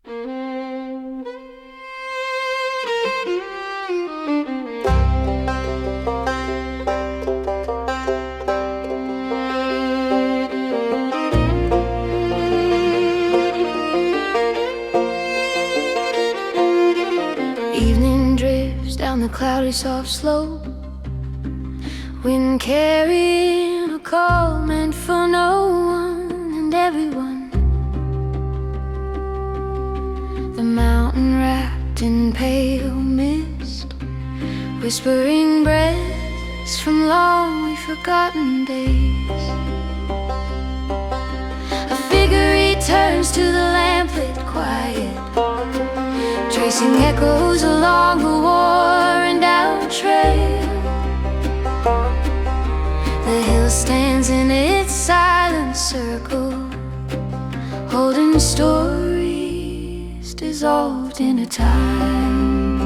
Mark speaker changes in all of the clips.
Speaker 1: Evening drifts down the cloudy soft slope, wind carrying a call meant for no one and everyone. The mountain wrapped in pale mist, whispering breaths from long forgotten days. A figure returns to the lamplit quiet, tracing echoes along the worn-down trail. The hill stands in its silent circle, holding stories dissolved into time.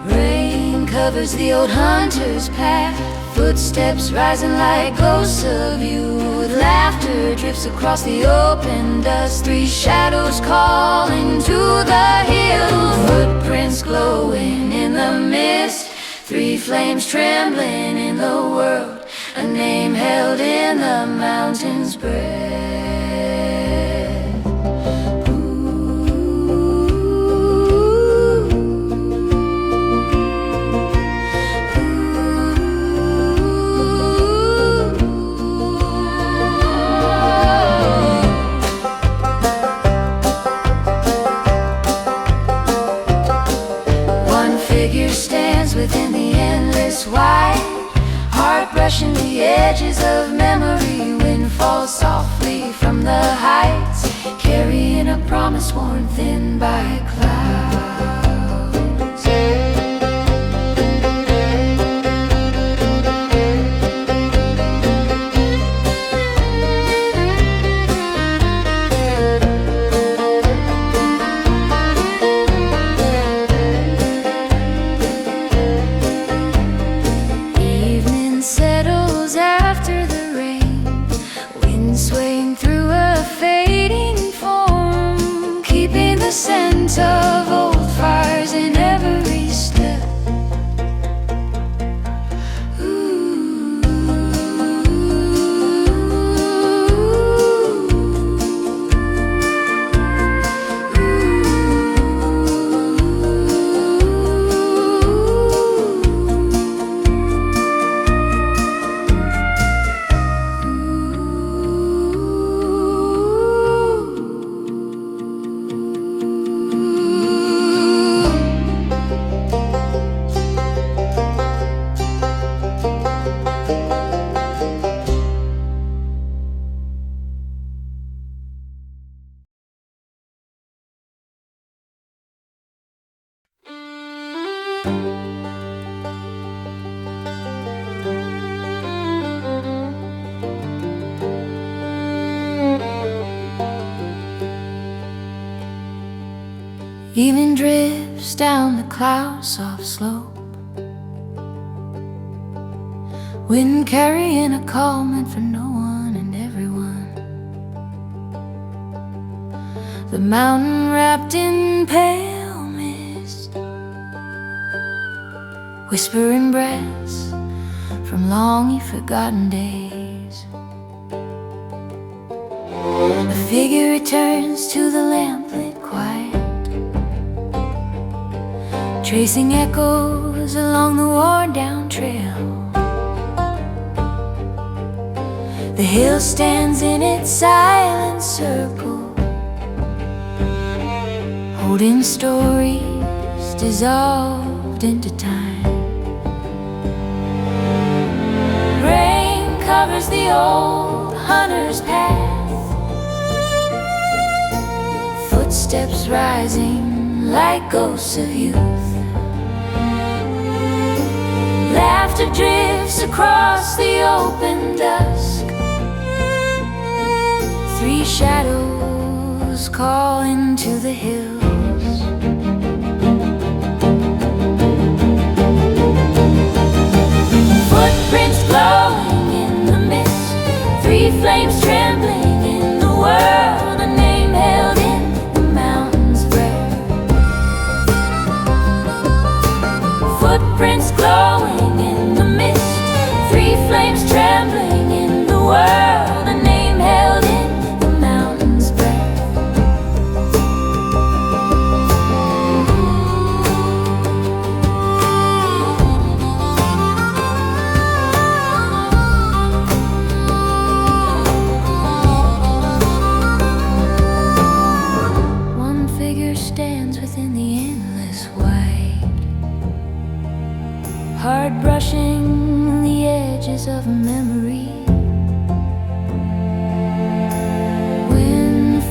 Speaker 1: Rain covers the old hunter's path, footsteps rising like ghosts of youth. Laughter drifts across the open dust, three shadows calling to the hill. Footprints glowing in the mist, three flames trembling in the world, a name held in the mountain's breath. Within the endless white, heart brushing the edges of memory. Wind falls softly from the heights, carrying a promise worn thin by clouds. Scent of old fires in every step. Evening drifts down the cloud soft slope, wind carrying a call meant for no one and everyone. The mountain wrapped in pale mist, whispering breaths from long forgotten days. The figure returns to the lamplit quiet, tracing echoes along the worn-down trail. The hill stands in its silent circle, holding stories dissolved into time. Rain covers the old hunter's path, footsteps rising like ghosts of youth. Laughter drifts across the open dusk, three shadows calling to the hills. Footprints glowing in the mist, three flames trembling in the world, a name held in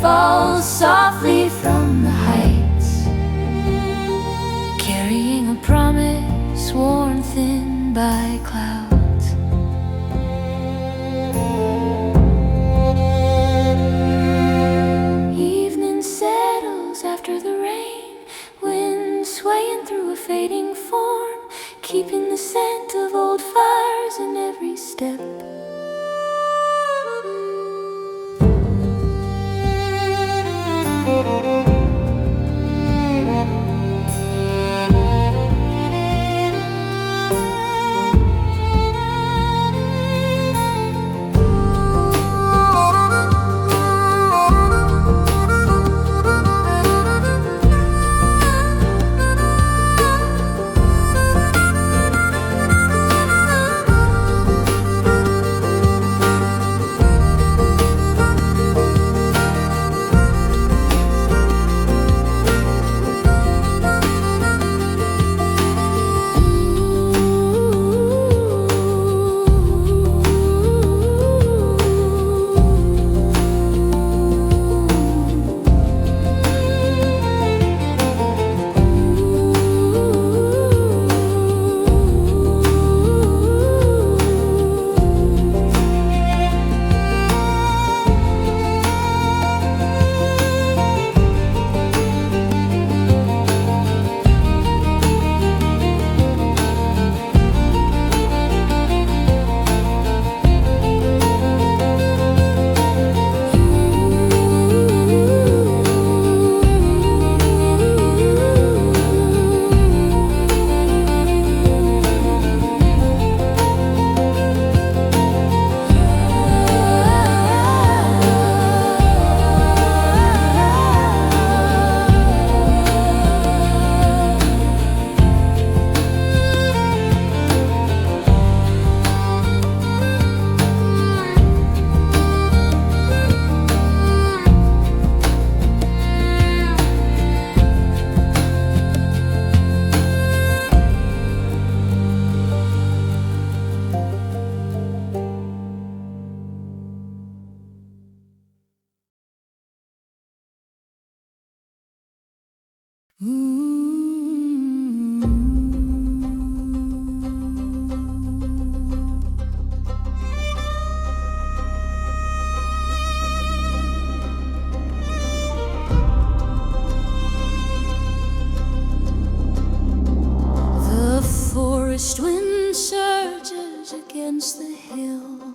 Speaker 1: falls softly from the heights, carrying a promise worn thin by clouds. Evening settles after the rain, wind swaying through a fading form, keeping the scent of old fires in every step. The forest wind surges against the hill,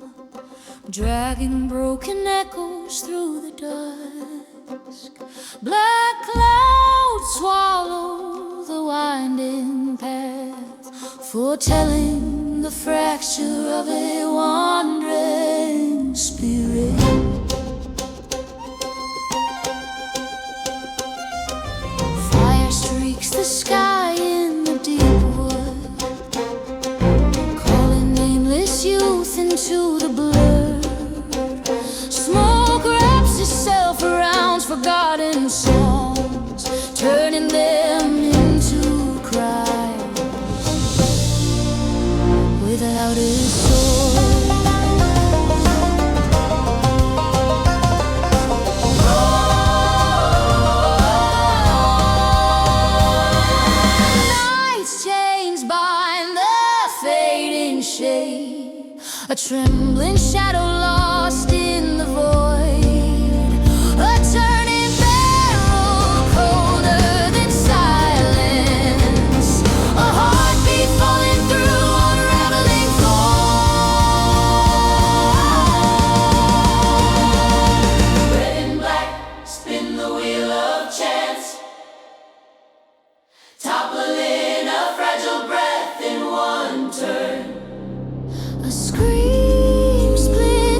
Speaker 1: dragging broken echoes through the dusk. Black clouds swallow the winding path, foretelling the fracture of a wandering spirit. Fire streaks the sky in the deep wood, calling nameless youth into the blur. Smoke wraps itself around forgotten songs, turning them into cries without a soul. Nights changed by the fading shade, a trembling shadow lost in the void, a turning barrel colder than silence, a heartbeat falling through unraveling thorn. Red and black spin the wheel of chance, toppling a fragile breath in one turn. A scream split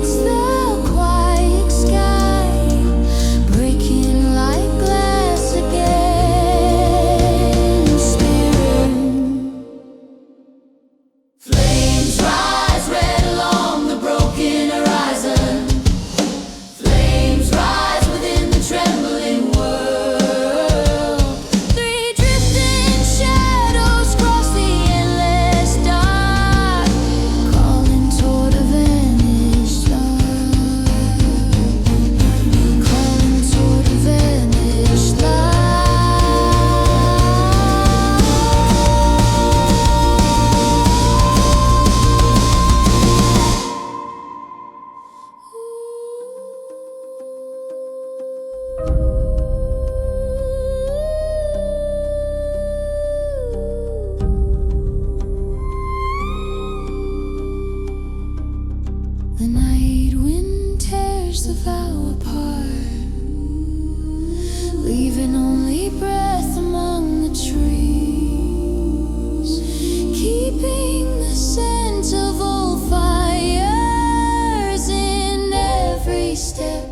Speaker 1: wind tears the vow apart, leaving only breath among the trees, keeping the scent of old fires in every step.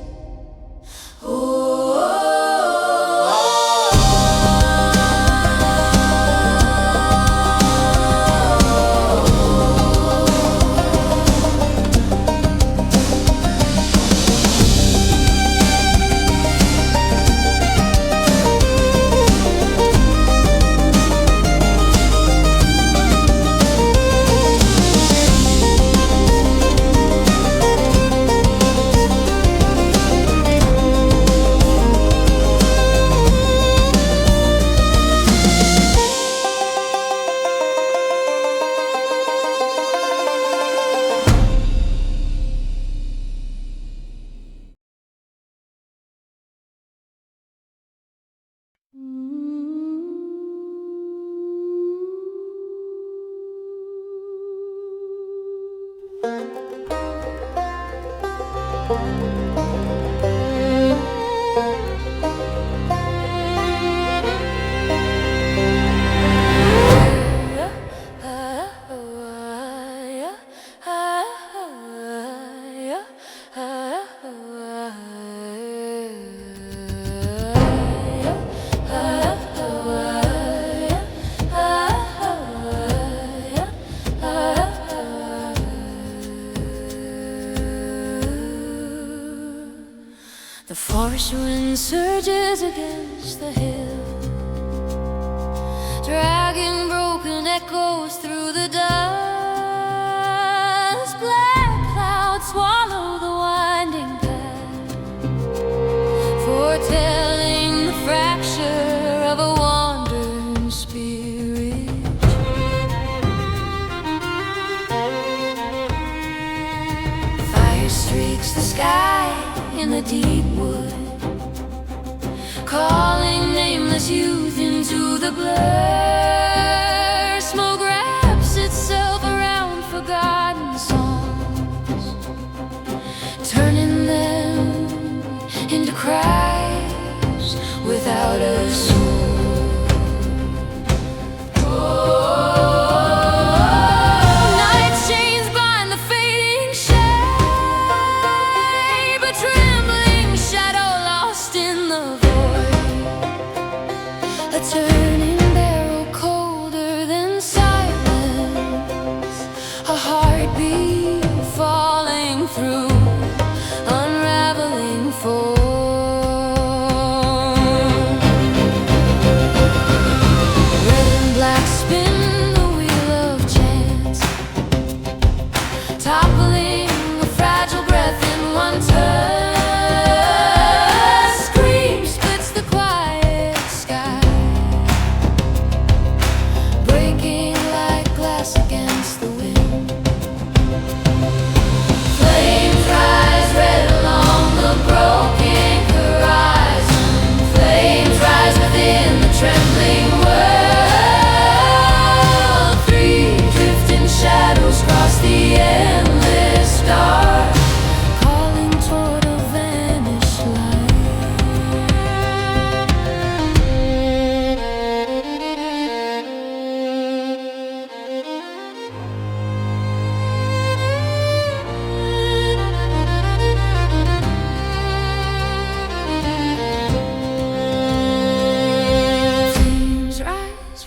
Speaker 1: The forest wind surges against the hill, dragging broken echoes through the dust. Black clouds swallow the winding path, foretelling the fracture of a wandering spirit. Fire streaks the sky in the deep wood, calling nameless youth into the blur. Smoke wraps itself around forgotten songs, turning them into cries without a soul. Turning barrel colder than silence, a heartbeat falling through unraveling form. Red and black spin the wheel of chance, toppling a fragile breath in one turn. Trembling world, three drifting shadows cross the endless dark, calling toward a vanished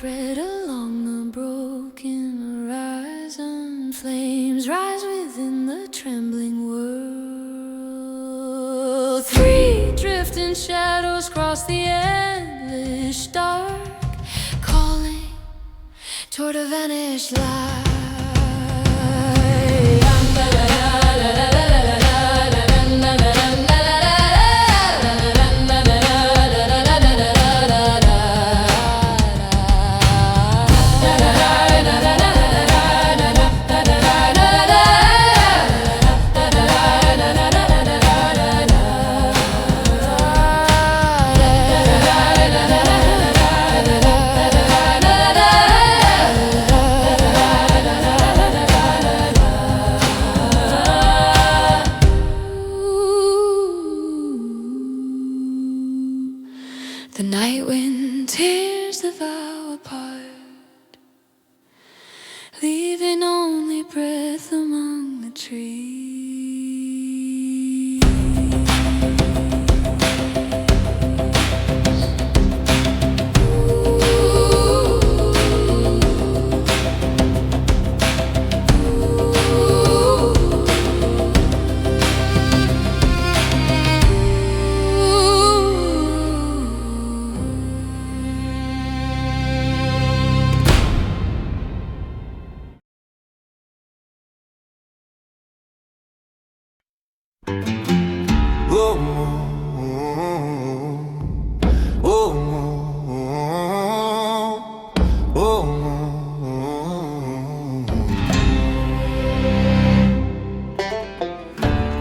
Speaker 1: red along the broken horizon. Flames rise within the trembling world. Three drifting shadows cross the endless dark, calling toward a vanished light. The night wind tears the vow apart, leaving only breath among the trees.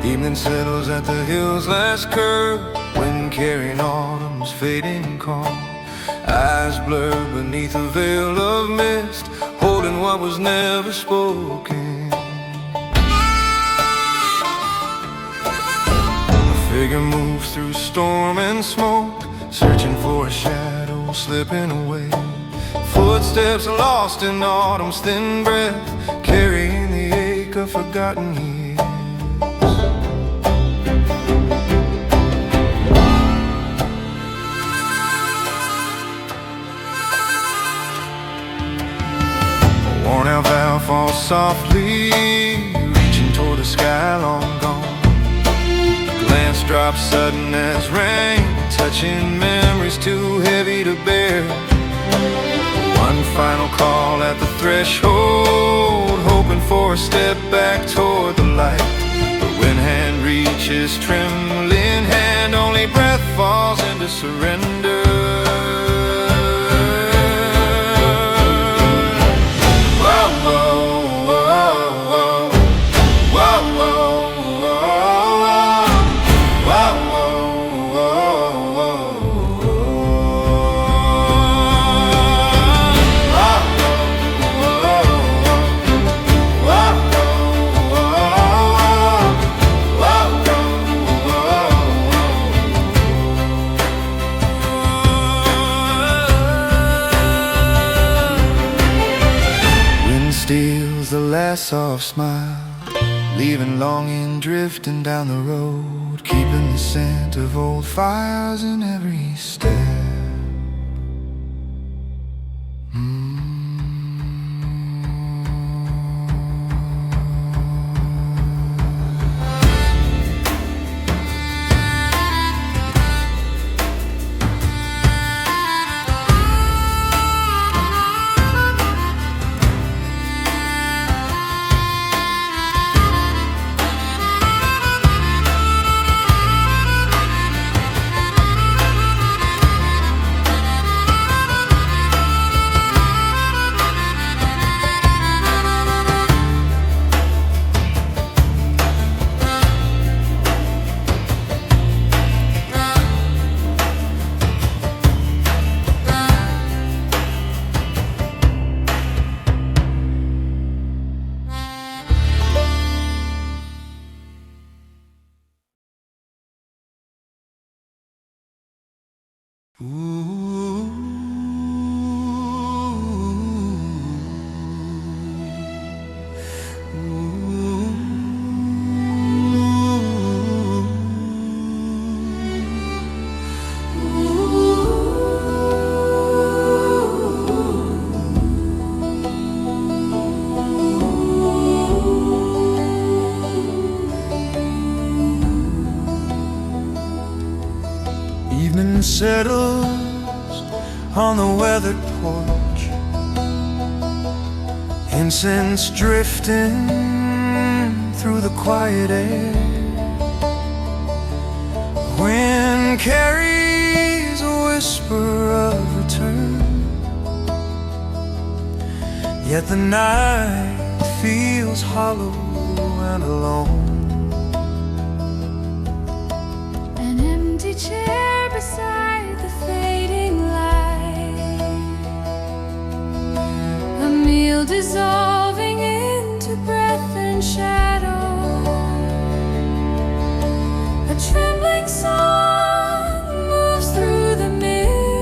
Speaker 2: Evening settles at the hill's last curve, when carrying autumn's fading calm. Eyes blurred beneath a veil of mist, holding what was never spoken. A figure moves through storm and smoke, searching for a shadow slipping away. Footsteps lost in autumn's thin breath, carrying the ache of forgotten years. Worn out vow falls softly, reaching toward a sky long gone. Glance drops sudden as rain, touching memories too heavy to bear. One final call at the threshold, hoping for a step back toward the light. But when hand reaches trembling hand, only breath falls into surrender. Steals the last soft smile, leaving longing drifting down the road, keeping the scent of old fires in every step. Evening settles on the weathered porch, incense drifting through the quiet air. Wind carries a whisper of return, yet the night feels hollow and alone.
Speaker 1: An empty chair beside the fading light, a meal dissolving into breath and shadow, a trembling song moves through the mist.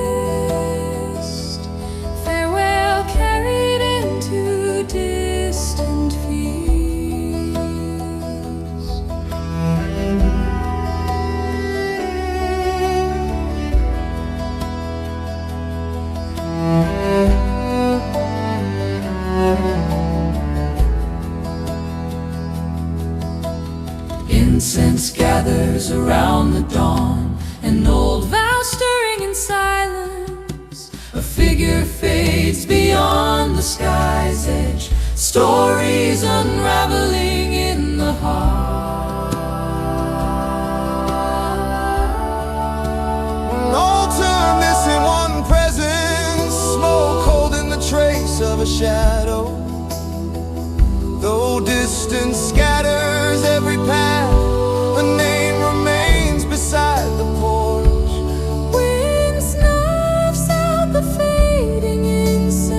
Speaker 1: flickers around the dawn. An old vow stirring in silence. A figure fades beyond the sky's edge. Stories unraveling in the heart.
Speaker 2: An altar missing one presence, smoke holding the trace of a shadow. Though distance scatters every path, a name remains beside the porch.
Speaker 1: Wind snuffs out the fading incense,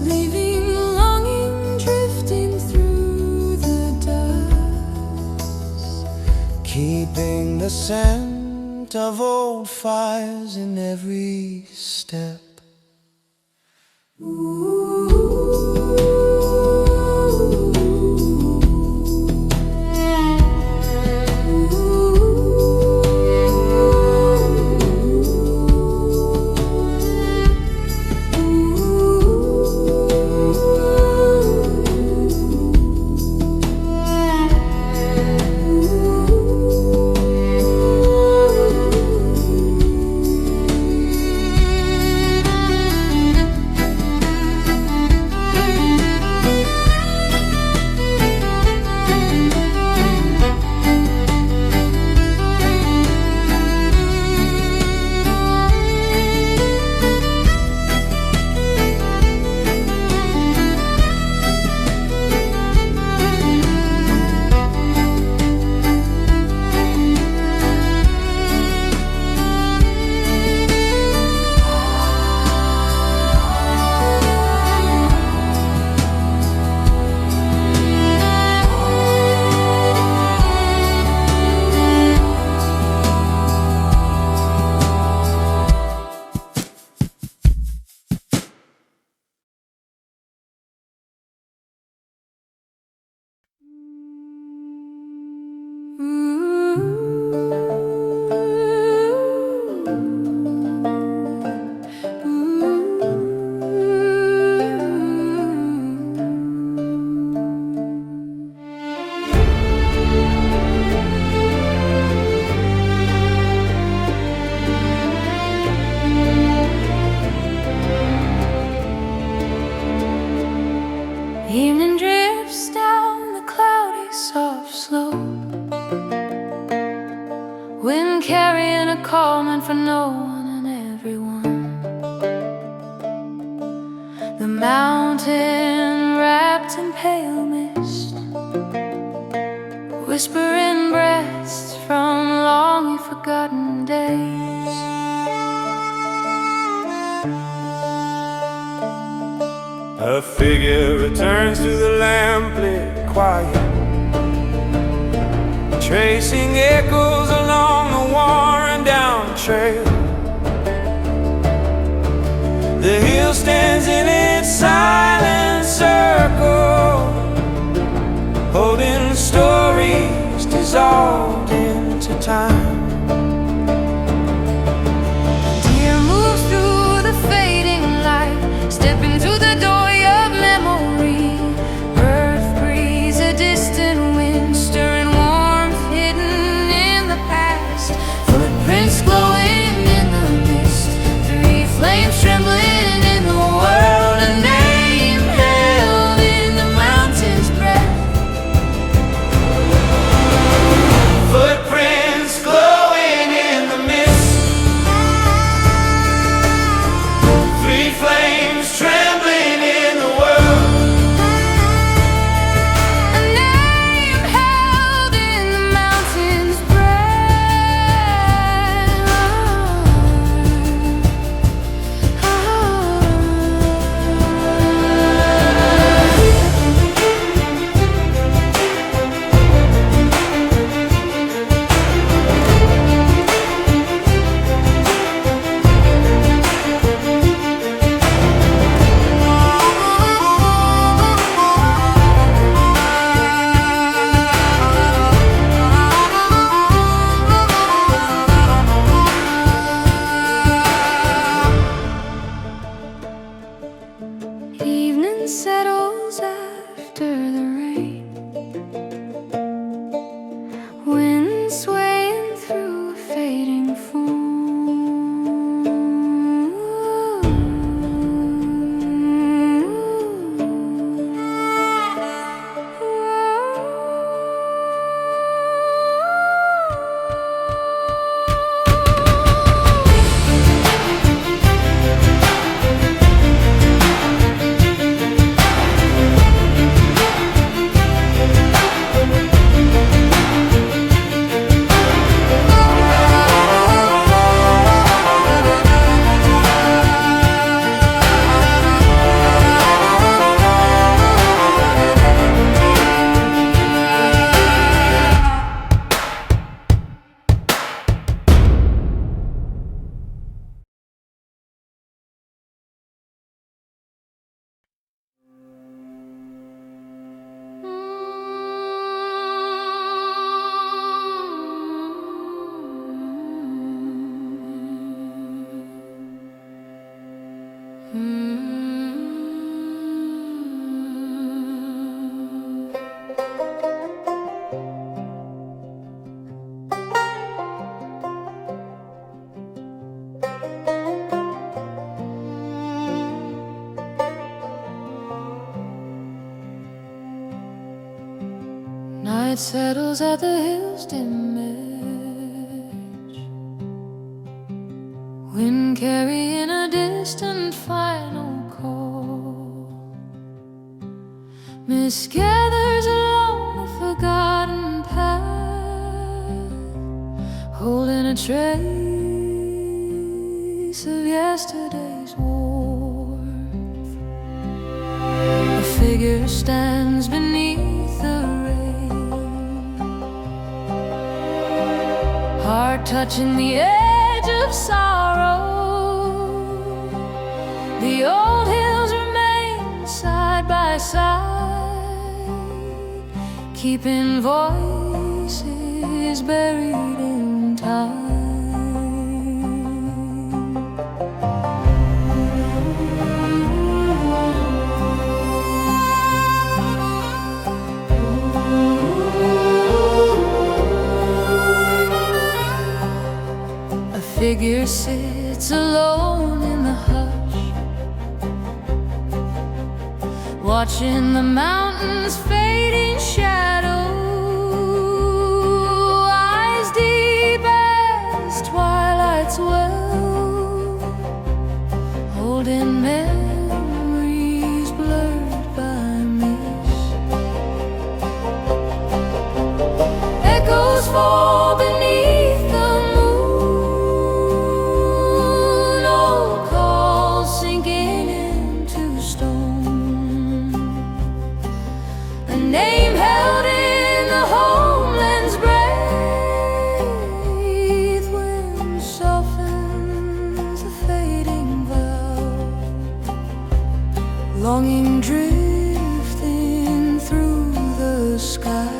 Speaker 1: leaving longing drifting through the dust,
Speaker 2: Keeping the scent of old fires in every step.
Speaker 1: Evening drifts down the cloudy soft slope, wind carrying a call meant for no one and everyone. The mountain wrapped in pale mist, whispering breaths from long forgotten days.
Speaker 2: A figure returns to the lamplit quiet, tracing echoes along the worn down trail. The hill stands in its silent circle, holding stories dissolved into time.
Speaker 1: Deer moves through the fading light, stepping through the doorway of memory. Earth breathes a distant wind, stirring warmth hidden in the past. Footprints glowing in the mist, three flames trembling in the world. A name held in the mountain's breath.
Speaker 2: Footprints glow
Speaker 1: Night settles at the hill's dim edge, wind carrying a distant final call. Mist gathers along the forgotten path, holding a trace of yesterday's warmth. A figure stands beneath the rain, heart touching the edge of sorrow. The old hills remain side by side, keeping voices buried in time. A figure sits alone in the hush, watching the mountains fading shadow, eyes deep as twilight's well, holding memories blurred by mist. Echoes fall beneath the moon, old calls sinking into stone. A name held in the homeland's breath, wind softens the fading vow, longing drifting through the sky.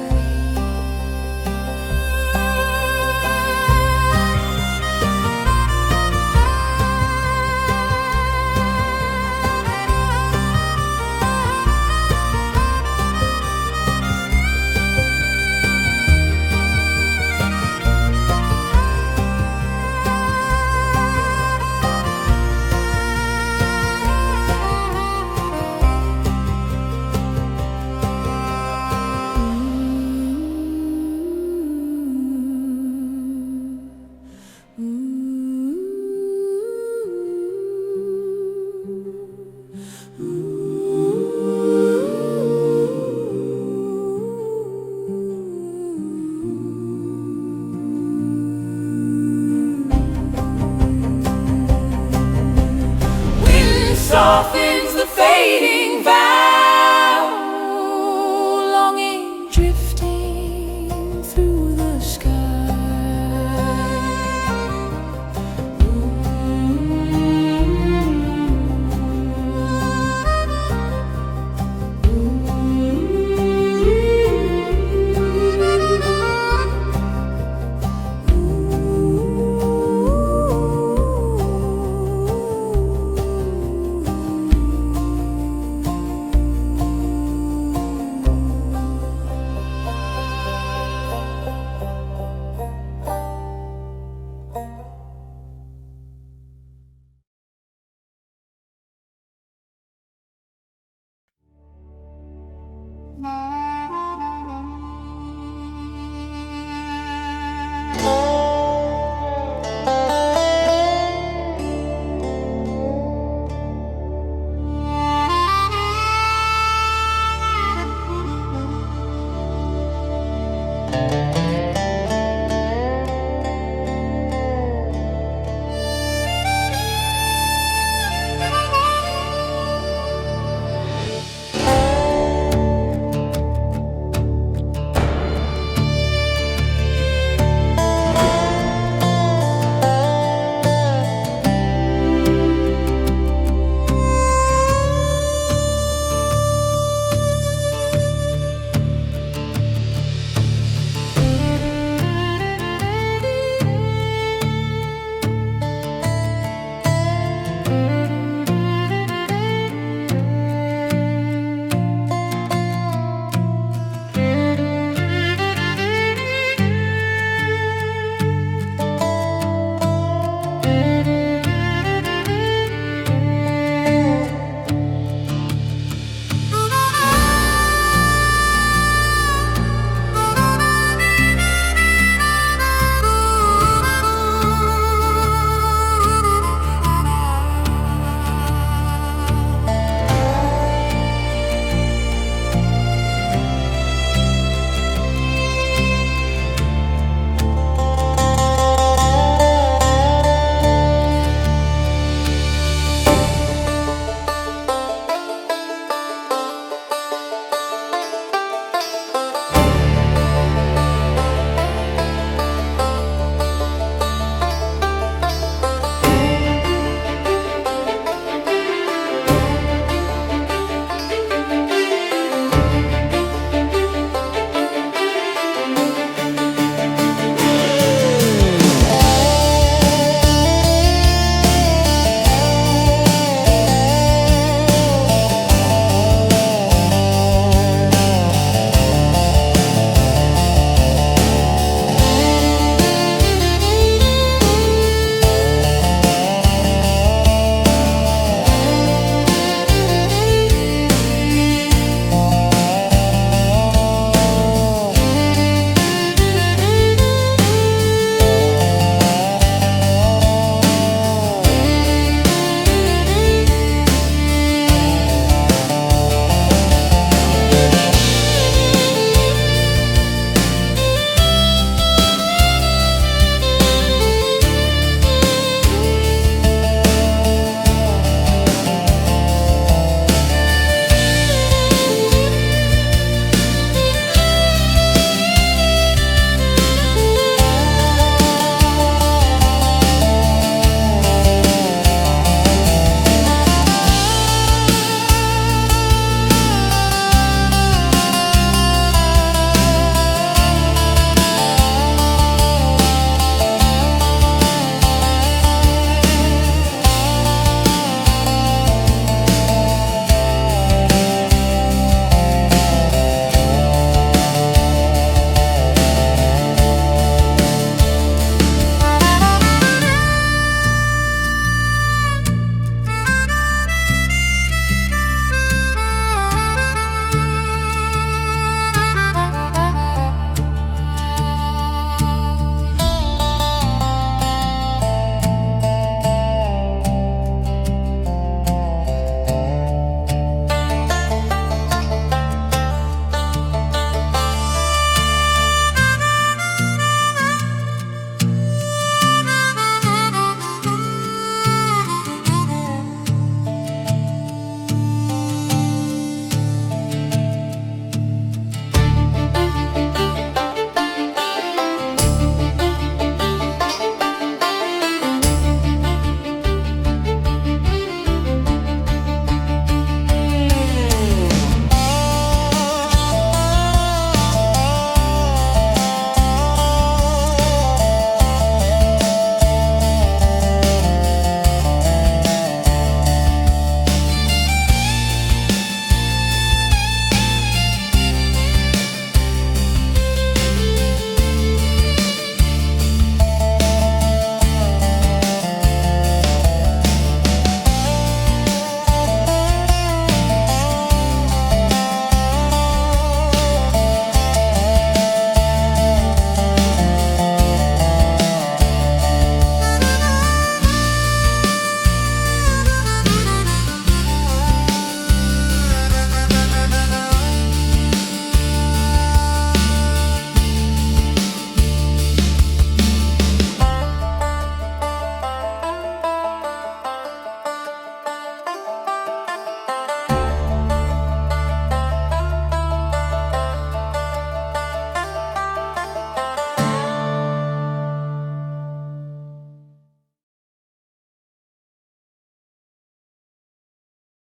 Speaker 1: Softens